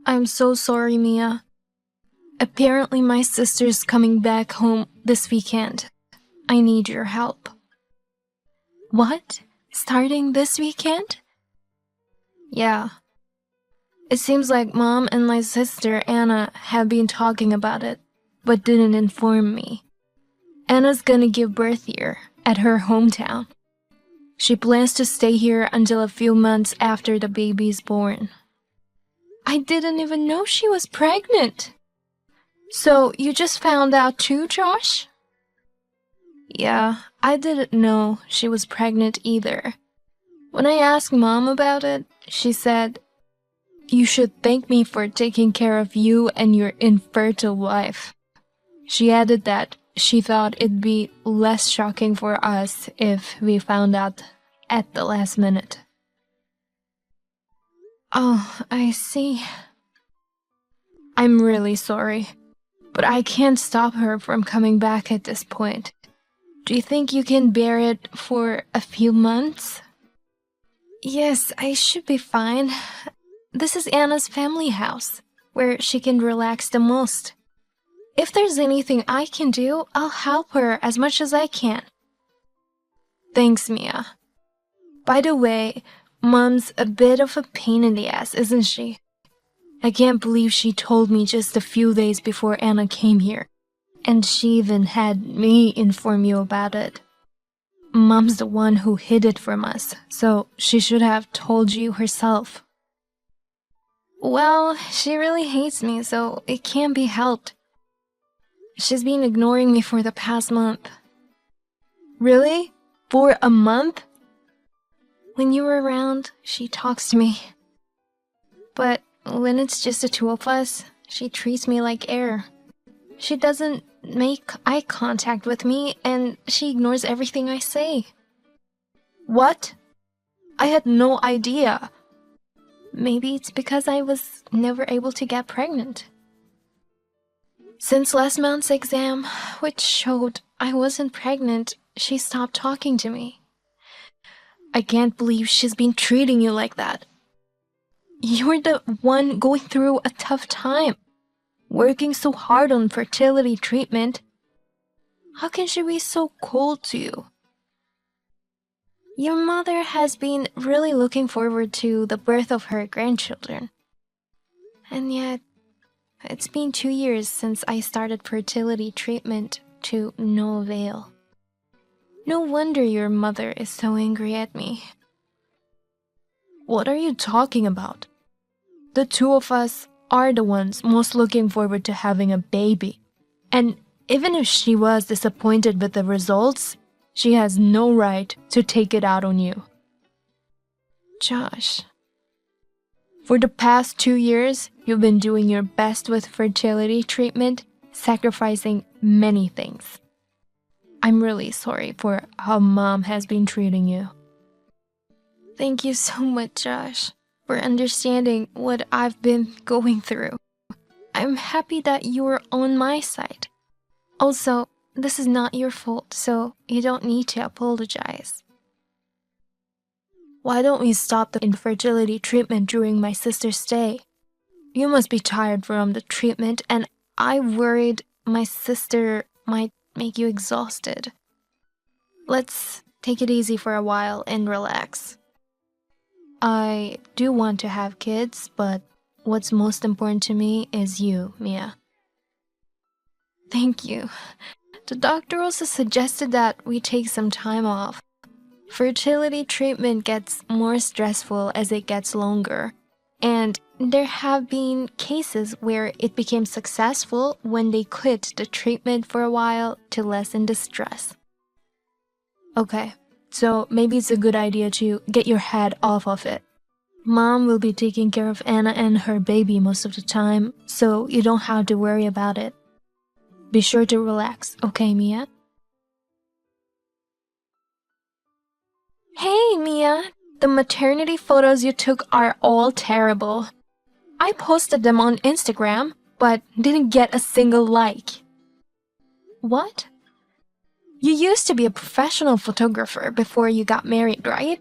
I'm so sorry, Mia. Apparently my sister's coming back home this weekend. I need your help. What? Starting this weekend? Yeah. It seems like Mom and my sister Anna have been talking about it, but didn't inform me. Anna's gonna give birth here, at her hometown. She plans to stay here until a few months after the baby's born. I didn't even know she was pregnant. So you just found out too, Josh? Yeah, I didn't know she was pregnant either. When I asked Mom about it, she said, "You should thank me for taking care of you and your infertile wife." She added that she thought it'd be less shocking for us if we found out at the last minute. Oh, I see. I'm really sorry, but I can't stop her from coming back at this point. Do you think you can bear it for a few months? Yes, I should be fine. This is Anna's family house, where she can relax the most. If there's anything I can do, I'll help her as much as I can. Thanks, Mia. By the way, Mom's a bit of a pain in the ass, isn't she? I can't believe she told me just a few days before Anna came here, and she even had me inform you about it. Mom's the one who hid it from us, so she should have told you herself. Well, she really hates me, so it can't be helped. She's been ignoring me for the past month. Really? For a month? When you were around, she talks to me. But when it's just the two of us, she treats me like air. She doesn't make eye contact with me, and she ignores everything I say. What? I had no idea. Maybe it's because I was never able to get pregnant. Since last month's exam, which showed I wasn't pregnant, she stopped talking to me. I can't believe she's been treating you like that. You're the one going through a tough time, working so hard on fertility treatment. How can she be so cold to you? Your mother has been really looking forward to the birth of her grandchildren. And yet, it's been 2 years since I started fertility treatment to no avail. No wonder your mother is so angry at me. What are you talking about? The two of us are the ones most looking forward to having a baby. And even if she was disappointed with the results, she has no right to take it out on you. Josh, for the past 2 years, you've been doing your best with fertility treatment, sacrificing many things. I'm really sorry for how Mom has been treating you. Thank you so much, Josh, for understanding what I've been going through. I'm happy that you're on my side. Also, this is not your fault, so you don't need to apologize. Why don't we stop the infertility treatment during my sister's stay? You must be tired from the treatment, and I worried my sister might make you exhausted. Let's take it easy for a while and relax. I do want to have kids, but what's most important to me is you, Mia. Thank you. The doctor also suggested that we take some time off. Fertility treatment gets more stressful as it gets longer, and there have been cases where it became successful when they quit the treatment for a while to lessen the stress. Okay, so maybe it's a good idea to get your head off of it. Mom will be taking care of Anna and her baby most of the time, so you don't have to worry about it. Be sure to relax, okay, Mia? Hey, Mia! The maternity photos you took are all terrible. I posted them on Instagram, but didn't get a single like. What? You used to be a professional photographer before you got married, right?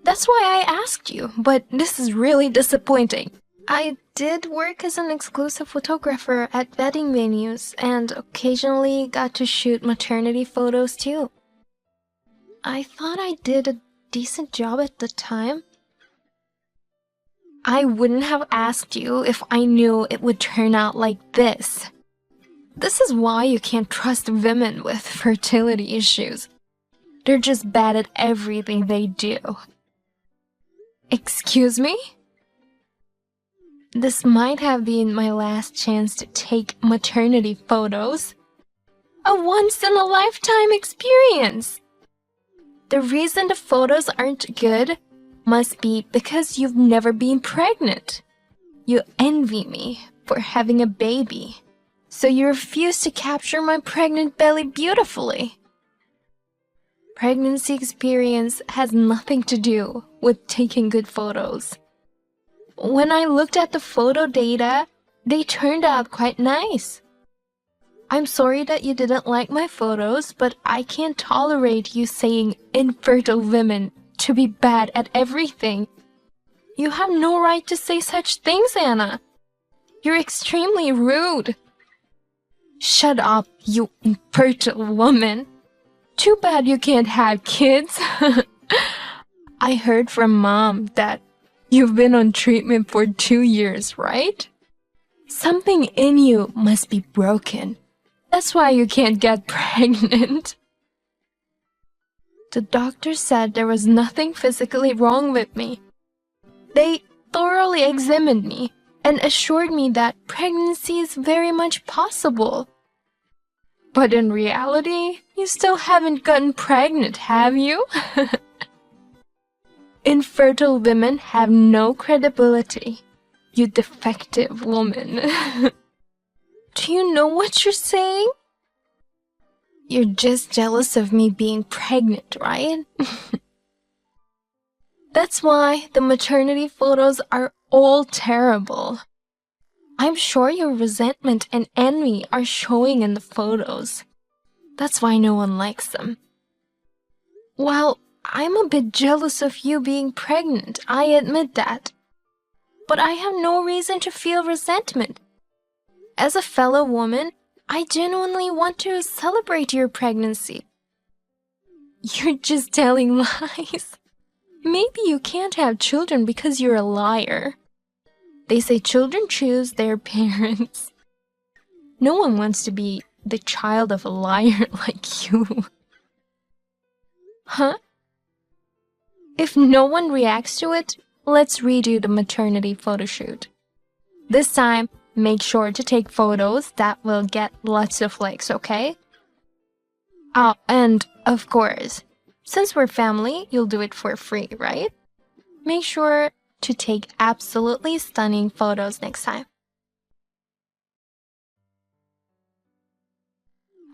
That's why I asked you, but this is really disappointing. I did work as an exclusive photographer at wedding venues and occasionally got to shoot maternity photos too. I thought I did a decent job at the time. I wouldn't have asked you if I knew it would turn out like this. This is why you can't trust women with fertility issues. They're just bad at everything they do. Excuse me? This might have been my last chance to take maternity photos. A once-in-a-lifetime experience! The reason the photos aren't good must be because you've never been pregnant. You envy me for having a baby, so you refuse to capture my pregnant belly beautifully. Pregnancy experience has nothing to do with taking good photos. When I looked at the photo data, they turned out quite nice. I'm sorry that you didn't like my photos, but I can't tolerate you saying infertile women to be bad at everything. You have no right to say such things, Anna. You're extremely rude. Shut up, you infertile woman. Too bad you can't have kids. I heard from Mom that you've been on treatment for 2 years, right? Something in you must be broken. That's why you can't get pregnant. The doctor said there was nothing physically wrong with me. They thoroughly examined me and assured me that pregnancy is very much possible. But in reality, you still haven't gotten pregnant, have you? Infertile women have no credibility, you defective woman. Do you know what you're saying? You're just jealous of me being pregnant, right? That's why the maternity photos are all terrible. I'm sure your resentment and envy are showing in the photos. That's why no one likes them. Well, I'm a bit jealous of you being pregnant, I admit that. But I have no reason to feel resentment. As a fellow woman, I genuinely want to celebrate your pregnancy. You're just telling lies. Maybe you can't have children because you're a liar. They say children choose their parents. No one wants to be the child of a liar like you. Huh? If no one reacts to it, let's redo the maternity photo shoot. This time, make sure to take photos that will get lots of likes, okay? Oh, and of course, since we're family, you'll do it for free, right? Make sure to take absolutely stunning photos next time.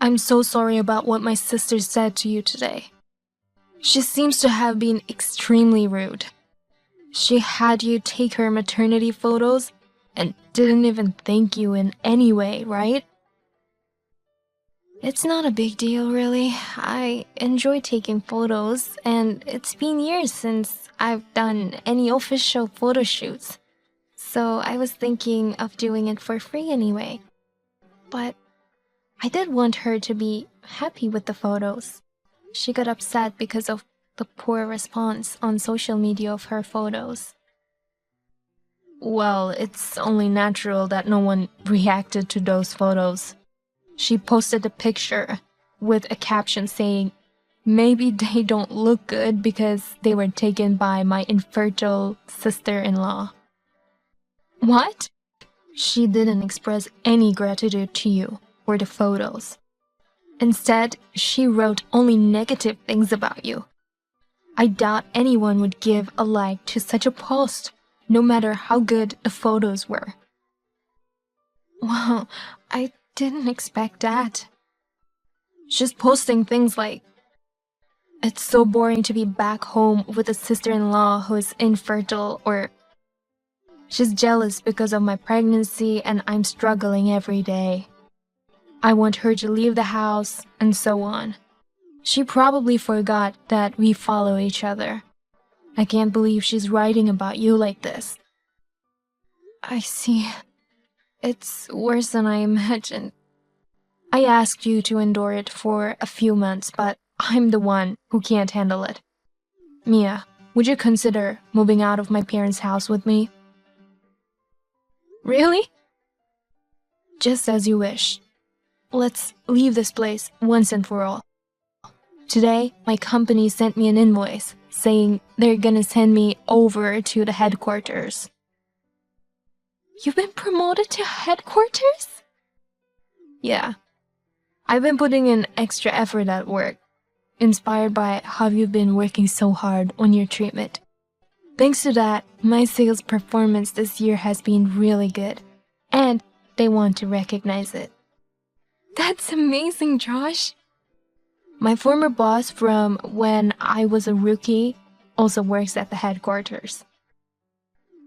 I'm so sorry about what my sister said to you today. She seems to have been extremely rude. She had you take her maternity photos and didn't even thank you in any way, right? It's not a big deal, really. I enjoy taking photos, and it's been years since I've done any official photo shoots. So I was thinking of doing it for free anyway. But I did want her to be happy with the photos. She got upset because of the poor response on social media of her photos. Well, it's only natural that no one reacted to those photos. She posted a picture with a caption saying, "Maybe they don't look good because they were taken by my infertile sister-in-law." What? She didn't express any gratitude to you or the photos. Instead, she wrote only negative things about you. I doubt anyone would give a like to such a post, no matter how good the photos were. Well, I didn't expect that. She's posting things like, "It's so boring to be back home with a sister-in-law who is infertile," or "She's jealous because of my pregnancy and I'm struggling every day. I want her to leave the house," and so on. She probably forgot that we follow each other. I can't believe she's writing about you like this. I see. It's worse than I imagined. I asked you to endure it for a few months, but I'm the one who can't handle it. Mia, would you consider moving out of my parents' house with me? Really? Just as you wish. Let's leave this place once and for all. Today, my company sent me an invoice saying they're gonna send me over to the headquarters. You've been promoted to headquarters? Yeah. I've been putting in extra effort at work, inspired by how you've been working so hard on your treatment. Thanks to that, my sales performance this year has been really good, and they want to recognize it. That's amazing, Josh. My former boss from when I was a rookie also works at the headquarters.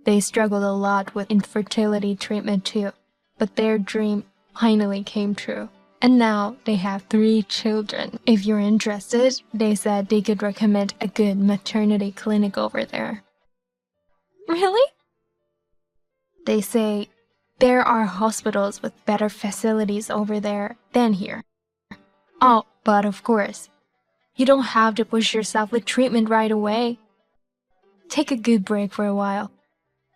They struggled a lot with infertility treatment too, but their dream finally came true. And now they have 3 children. If you're interested, they said they could recommend a good maternity clinic over there. Really? They say there are hospitals with better facilities over there than here. Oh, but of course, you don't have to push yourself with treatment right away. Take a good break for a while.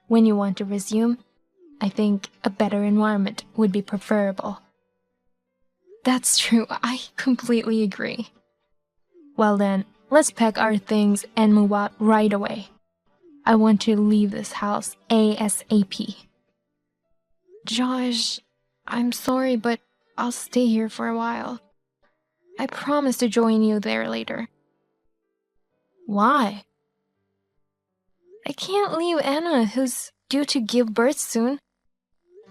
When you want to resume, I think a better environment would be preferable. That's true, I completely agree. Well then, let's pack our things and move out right away. I want to leave this house ASAP. Josh, I'm sorry, but I'll stay here for a while. I promise to join you there later. Why? I can't leave Anna, who's due to give birth soon.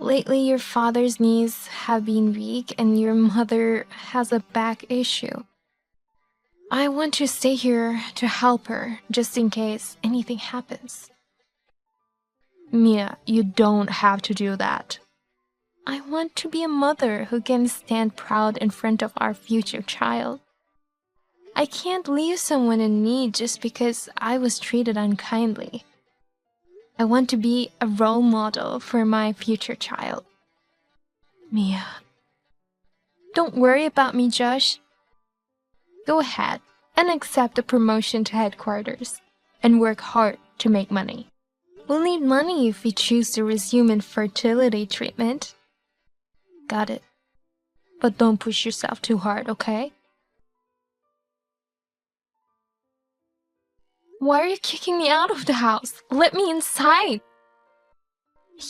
Lately, your father's knees have been weak and your mother has a back issue. I want to stay here to help her, just in case anything happens. Mia, you don't have to do that. I want to be a mother who can stand proud in front of our future child. I can't leave someone in need just because I was treated unkindly. I want to be a role model for my future child. Mia. Don't worry about me, Josh. Go ahead and accept a promotion to headquarters and work hard to make money. We'll need money if we choose to resume infertility treatment. Got it. But don't push yourself too hard, okay? Why are you kicking me out of the house? Let me inside.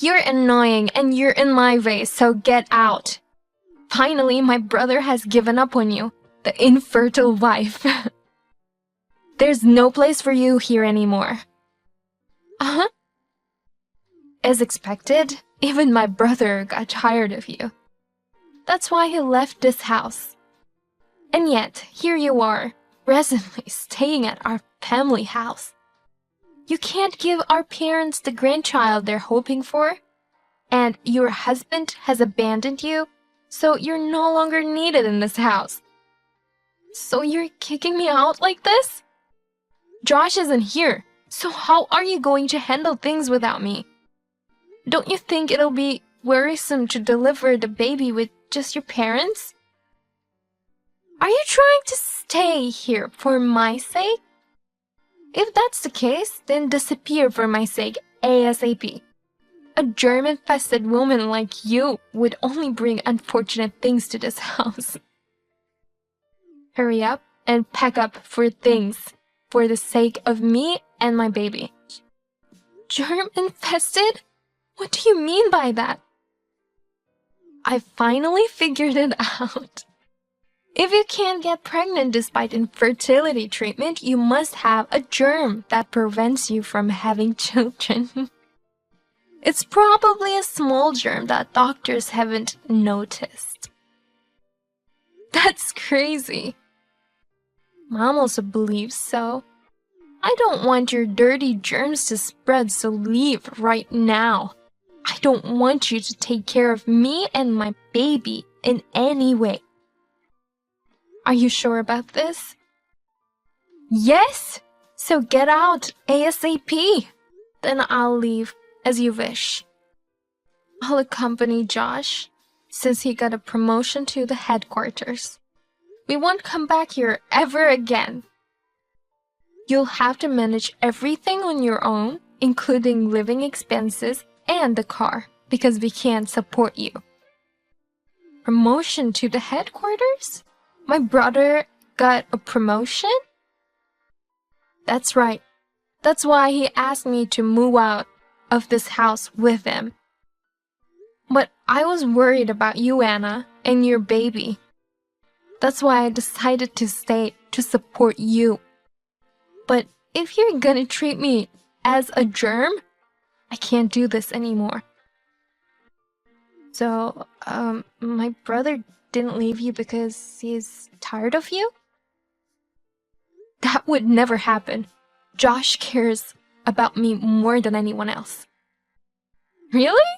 You're annoying and you're in my way, so get out. Finally, my brother has given up on you, the infertile wife. There's no place for you here anymore. Uh-huh. As expected, even my brother got tired of you. That's why he left this house. And yet, here you are, presently staying at our family house. You can't give our parents the grandchild they're hoping for, and your husband has abandoned you, so you're no longer needed in this house. So you're kicking me out like this? Josh isn't here, so how are you going to handle things without me? Don't you think it'll be worrisome to deliver the baby with just your parents? Are you trying to stay here for my sake? If that's the case, then disappear for my sake ASAP. A germ-infested woman like you would only bring unfortunate things to this house. Hurry up and pack up for things for the sake of me and my baby. Germ-infested? What do you mean by that? I finally figured it out. If you can't get pregnant despite infertility treatment, you must have a germ that prevents you from having children. It's probably a small germ that doctors haven't noticed. That's crazy. Mom also believes so. I don't want your dirty germs to spread, so leave right now. I don't want you to take care of me and my baby in any way. Are you sure about this? Yes! So get out ASAP. Then I'll leave as you wish. I'll accompany Josh since he got a promotion to the headquarters. We won't come back here ever again. You'll have to manage everything on your own, including living expenses and the car, because we can't support you. Promotion to the headquarters? My brother got a promotion? That's right. That's why he asked me to move out of this house with him. But I was worried about you, Anna, and your baby. That's why I decided to stay to support you. But if you're gonna treat me as a germ, I can't do this anymore. So, my brother didn't leave you because he's tired of you? That would never happen. Josh cares about me more than anyone else. Really?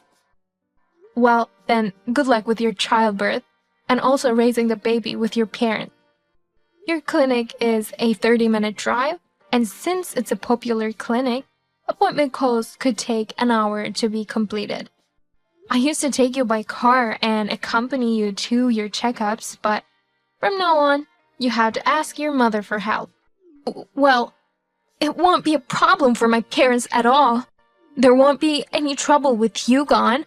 Well, then, good luck with your childbirth and also raising the baby with your parents. Your clinic is a 30-minute drive, and since it's a popular clinic, appointment calls could take an hour to be completed. I used to take you by car and accompany you to your checkups, but from now on, you have to ask your mother for help. Well, it won't be a problem for my parents at all. There won't be any trouble with you gone.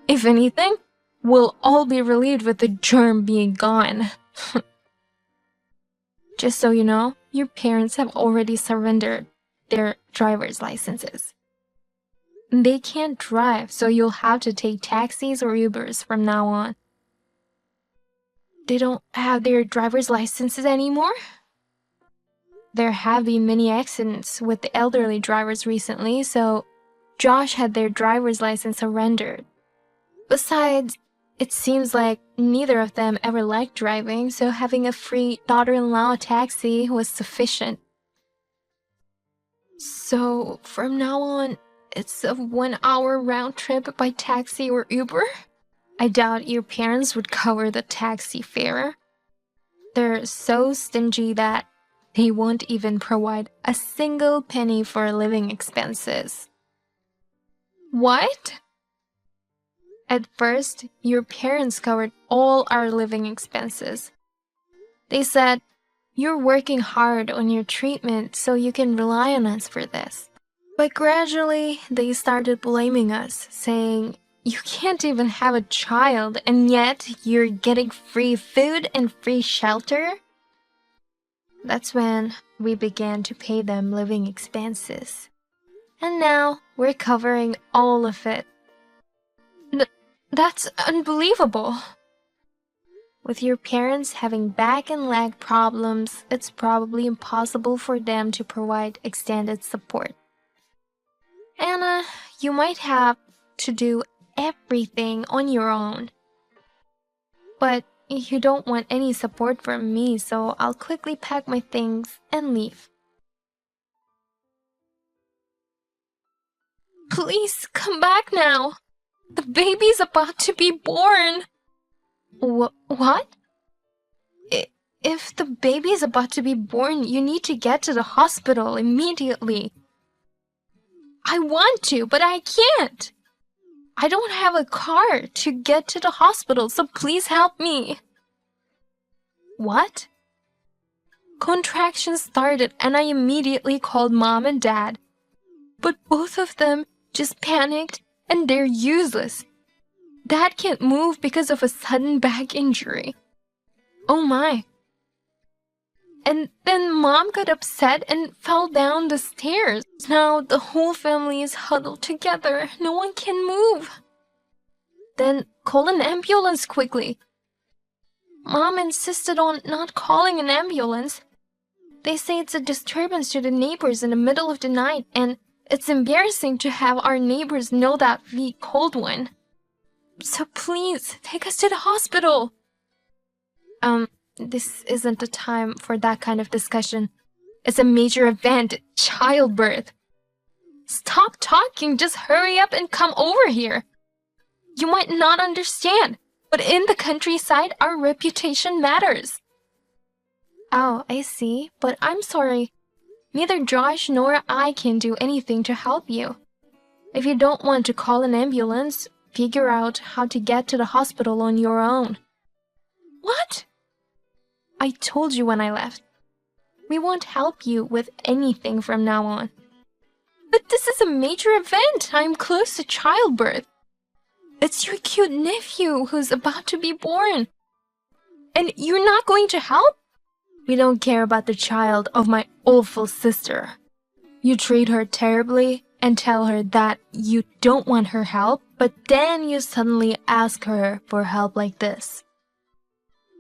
If anything, we'll all be relieved with the germ being gone. Just so you know, your parents have already surrendered their driver's licenses. They can't drive, so you'll have to take taxis or Ubers from now on. They don't have their driver's licenses anymore? There have been many accidents with the elderly drivers recently, so Josh had their driver's license surrendered. Besides, it seems like neither of them ever liked driving, so having a free daughter-in-law taxi was sufficient. So, from now on, it's a 1-hour round trip by taxi or Uber? I doubt your parents would cover the taxi fare. They're so stingy that they won't even provide a single penny for living expenses. What? At first, your parents covered all our living expenses. They said, "You're working hard on your treatment, so you can rely on us for this." But gradually, they started blaming us, saying, "You can't even have a child, and yet you're getting free food and free shelter?" That's when we began to pay them living expenses. And now we're covering all of it. That's unbelievable. With your parents having back and leg problems, it's probably impossible for them to provide extended support. Anna, you might have to do everything on your own. But you don't want any support from me, so I'll quickly pack my things and leave. Please come back now. The baby's about to be born. What? If the baby's about to be born, you need to get to the hospital immediately. I want to, but I can't. I don't have a car to get to the hospital, so please help me. What? Contractions started and I immediately called Mom and Dad. But both of them just panicked and they're useless. Dad can't move because of a sudden back injury. Oh my. And then Mom got upset and fell down the stairs. Now the whole family is huddled together. No one can move. Then call an ambulance quickly. Mom insisted on not calling an ambulance. They say it's a disturbance to the neighbors in the middle of the night, and it's embarrassing to have our neighbors know that we called one. So please, take us to the hospital. This isn't the time for that kind of discussion. It's a major event, childbirth. Stop talking, just hurry up and come over here. You might not understand, but in the countryside, our reputation matters. Oh, I see, but I'm sorry. Neither Josh nor I can do anything to help you. If you don't want to call an ambulance, figure out how to get to the hospital on your own. What? I told you when I left. We won't help you with anything from now on. But this is a major event. I'm close to childbirth. It's your cute nephew who's about to be born. And you're not going to help? We don't care about the child of my awful sister. You treat her terribly and tell her that you don't want her help, but then you suddenly ask her for help like this.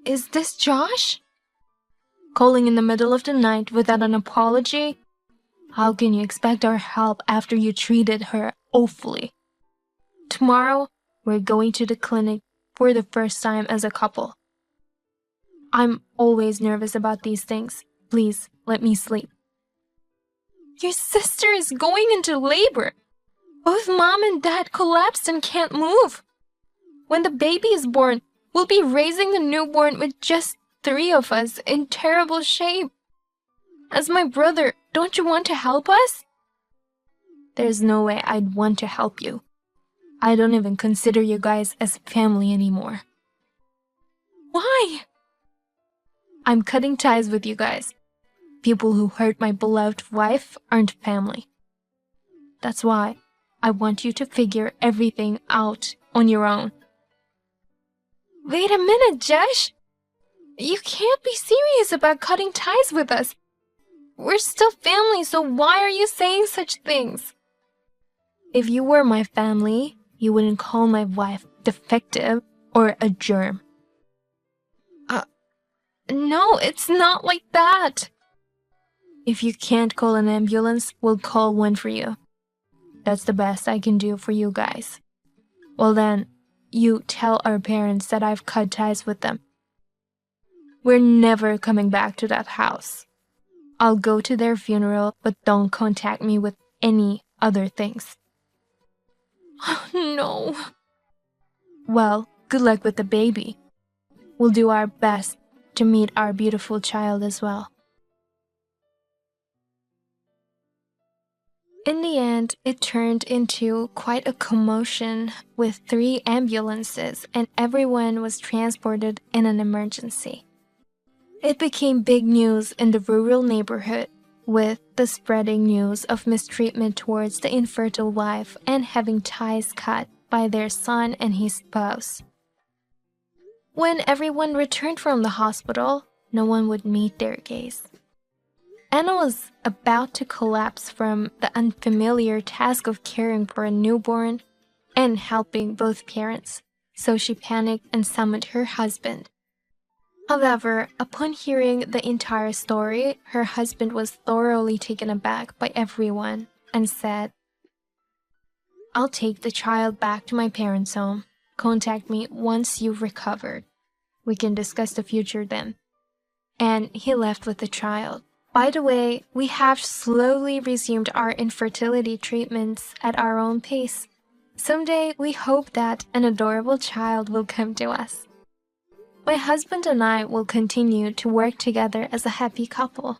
Is this Josh? Calling in the middle of the night without an apology? How can you expect our help after you treated her awfully? Tomorrow, we're going to the clinic for the first time as a couple. I'm always nervous about these things. Please, let me sleep. Your sister is going into labor. Both mom and dad collapsed and can't move. When the baby is born, we'll be raising the newborn with just 3 of us in terrible shape. As my brother, don't you want to help us? There's no way I'd want to help you. I don't even consider you guys as family anymore. Why? I'm cutting ties with you guys. People who hurt my beloved wife aren't family. That's why I want you to figure everything out on your own. Wait a minute, Josh. You can't be serious about cutting ties with us. We're still family, so why are you saying such things? If you were my family, you wouldn't call my wife defective or a germ. No, it's not like that. If you can't call an ambulance, we'll call one for you. That's the best I can do for you guys. Well then, you tell our parents that I've cut ties with them. We're never coming back to that house. I'll go to their funeral, but don't contact me with any other things. Oh, no. Well, good luck with the baby. We'll do our best to meet our beautiful child as well. In the end, it turned into quite a commotion with 3 ambulances and everyone was transported in an emergency. It became big news in the rural neighborhood with the spreading news of mistreatment towards the infertile wife and having ties cut by their son and his spouse. When everyone returned from the hospital, no one would meet their gaze. Anna was about to collapse from the unfamiliar task of caring for a newborn and helping both parents, so she panicked and summoned her husband. However, upon hearing the entire story, her husband was thoroughly taken aback by everyone and said, "I'll take the child back to my parents' home. Contact me once you've recovered. We can discuss the future then." And he left with the child. By the way, we have slowly resumed our infertility treatments at our own pace. Someday, we hope that an adorable child will come to us. My husband and I will continue to work together as a happy couple.